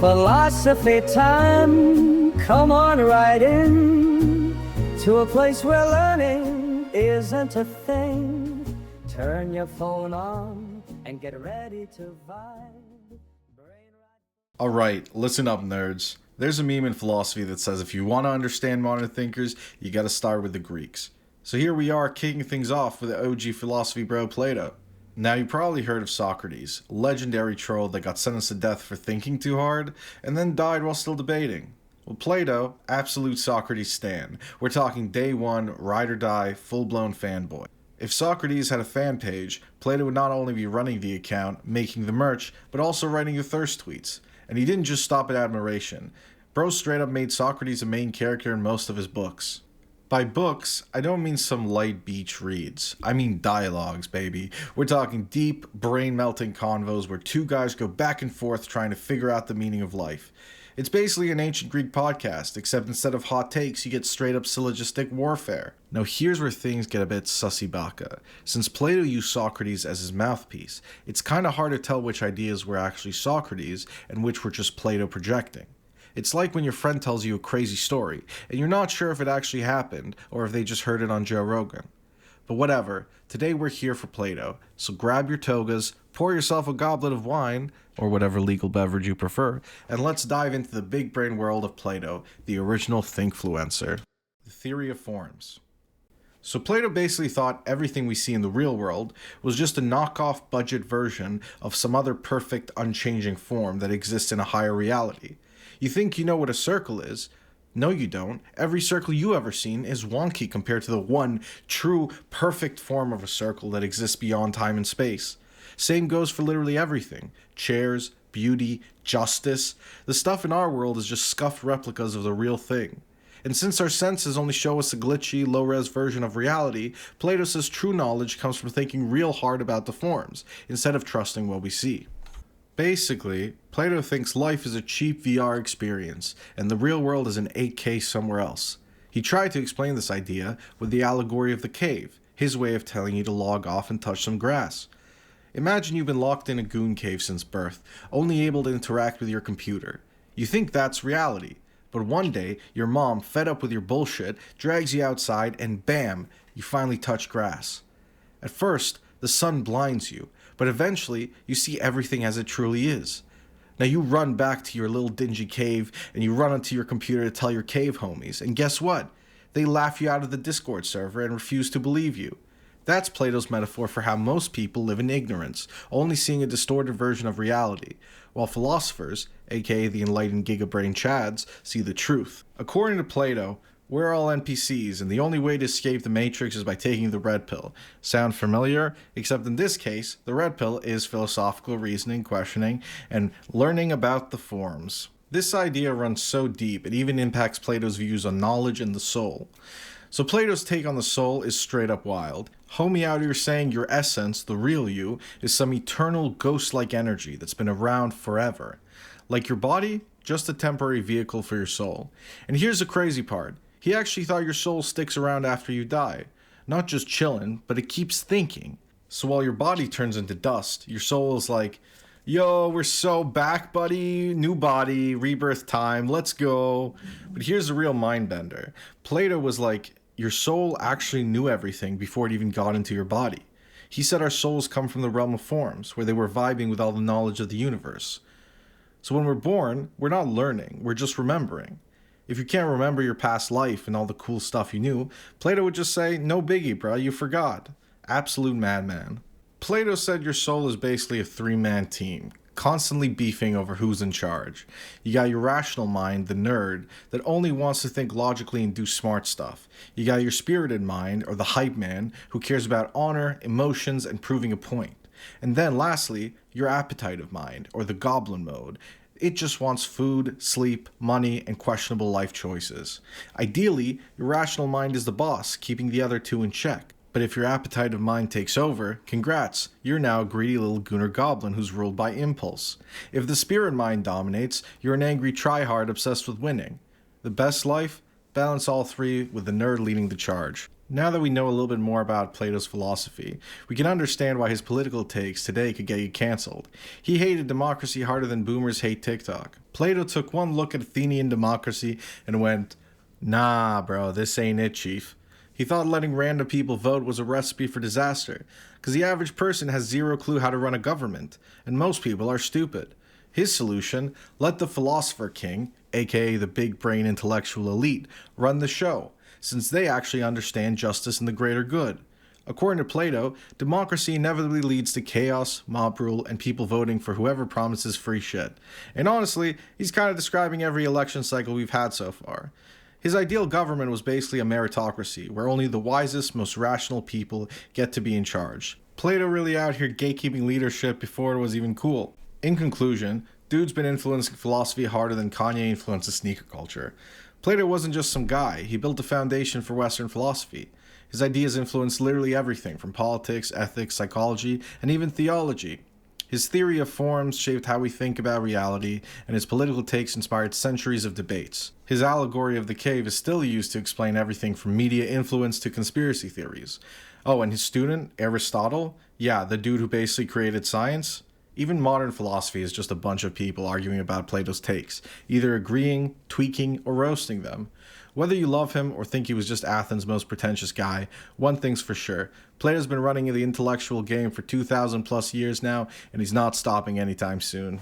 Philosophy time, come on right in to a place where learning isn't a thing. Turn your phone on and get ready to vibe. Brainrot. Alright, listen up, nerds. There's a meme in philosophy that says if you want to understand modern thinkers, you gotta start with the Greeks. So here we are kicking things off with the OG philosophy bro, Plato. Now, you probably heard of Socrates, a legendary troll that got sentenced to death for thinking too hard, and then died while still debating. Well, Plato, absolute Socrates stan. We're talking day one, ride or die, full-blown fanboy. If Socrates had a fan page, Plato would not only be running the account, making the merch, but also writing the thirst tweets. And he didn't just stop at admiration. Bro straight up made Socrates a main character in most of his books. By books, I don't mean some light beach reads. I mean dialogues, baby. We're talking deep, brain-melting convos where two guys go back and forth trying to figure out the meaning of life. It's basically an ancient Greek podcast, except instead of hot takes, you get straight-up syllogistic warfare. Now here's where things get a bit sussy baka. Since Plato used Socrates as his mouthpiece, it's kinda hard to tell which ideas were actually Socrates and which were just Plato projecting. It's like when your friend tells you a crazy story, and you're not sure if it actually happened, or if they just heard it on Joe Rogan. But whatever, today we're here for Plato, so grab your togas, pour yourself a goblet of wine, or whatever legal beverage you prefer, and let's dive into the big brain world of Plato, the original thinkfluencer. The theory of forms. So Plato basically thought everything we see in the real world was just a knockoff budget version of some other perfect, unchanging form that exists in a higher reality. You think you know what a circle is? No, you don't. Every circle you ever seen is wonky compared to the one true, perfect form of a circle that exists beyond time and space. Same goes for literally everything. Chairs, beauty, justice. The stuff in our world is just scuffed replicas of the real thing. And since our senses only show us a glitchy, low-res version of reality, Plato says true knowledge comes from thinking real hard about the forms, instead of trusting what we see. Basically, Plato thinks life is a cheap VR experience, and the real world is an 8K somewhere else. He tried to explain this idea with the Allegory of the cave, his way of telling you to log off and touch some grass. Imagine you've been locked in a goon cave since birth, only able to interact with your computer. You think that's reality, but one day, your mom, fed up with your bullshit, drags you outside and bam, you finally touch grass. At first, the sun blinds you, but eventually, you see everything as it truly is. Now you run back to your little dingy cave, and you run onto your computer to tell your cave homies, and guess what? They laugh you out of the Discord server and refuse to believe you. That's Plato's metaphor for how most people live in ignorance, only seeing a distorted version of reality, while philosophers, aka the enlightened gigabrain chads, see the truth. According to Plato, we're all NPCs, and the only way to escape the Matrix is by taking the red pill. Sound familiar? Except in this case, the red pill is philosophical reasoning, questioning, and learning about the forms. This idea runs so deep, it even impacts Plato's views on knowledge and the soul. So Plato's take on the soul is straight up wild. Homie out here saying your essence, the real you, is some eternal ghost-like energy that's been around forever. Like your body, just a temporary vehicle for your soul. And here's the crazy part. He actually thought your soul sticks around after you die. Not just chillin', but it keeps thinking. So while your body turns into dust, your soul is like, yo, we're so back, buddy. New body, rebirth time, let's go. But here's the real mind bender. Plato was like, your soul actually knew everything before it even got into your body. He said our souls come from the realm of forms, where they were vibing with all the knowledge of the universe. So when we're born, we're not learning, we're just remembering. If you can't remember your past life and all the cool stuff you knew, Plato would just say, no biggie, bro, you forgot. Absolute madman. Plato said your soul is basically a three-man team, constantly beefing over who's in charge. You got your rational mind, the nerd, that only wants to think logically and do smart stuff. You got your spirited mind, or the hype man, who cares about honor, emotions, and proving a point. And then lastly, your appetitive mind, or the goblin mode. It just wants food, sleep, money, and questionable life choices. Ideally, your rational mind is the boss, keeping the other two in check. But if your appetitive mind takes over, congrats, you're now a greedy little gooner goblin who's ruled by impulse. If the spirit mind dominates, you're an angry tryhard obsessed with winning. The best life? Balance all three with the nerd leading the charge. Now that we know a little bit more about Plato's philosophy, we can understand why his political takes today could get you cancelled. He hated democracy harder than boomers hate TikTok. Plato took one look at Athenian democracy and went, "Nah, bro, this ain't it, chief." He thought letting random people vote was a recipe for disaster, because the average person has zero clue how to run a government, and most people are stupid. His solution: let the philosopher king, aka the big brain intellectual elite, run the show, since they actually understand justice and the greater good. According to Plato, democracy inevitably leads to chaos, mob rule, and people voting for whoever promises free shit. And honestly, he's kind of describing every election cycle we've had so far. His ideal government was basically a meritocracy, where only the wisest, most rational people get to be in charge. Plato really out here gatekeeping leadership before it was even cool. In conclusion, dude's been influencing philosophy harder than Kanye influences sneaker culture. Plato wasn't just some guy, he built a foundation for Western philosophy. His ideas influenced literally everything from politics, ethics, psychology, and even theology. His theory of forms shaped how we think about reality, and his political takes inspired centuries of debates. His allegory of the cave is still used to explain everything from media influence to conspiracy theories. Oh, and his student, Aristotle? Yeah, the dude who basically created science? Even modern philosophy is just a bunch of people arguing about Plato's takes, either agreeing, tweaking, or roasting them. Whether you love him or think he was just Athens' most pretentious guy, one thing's for sure: Plato's been running the intellectual game for 2,000 plus years now, and he's not stopping anytime soon.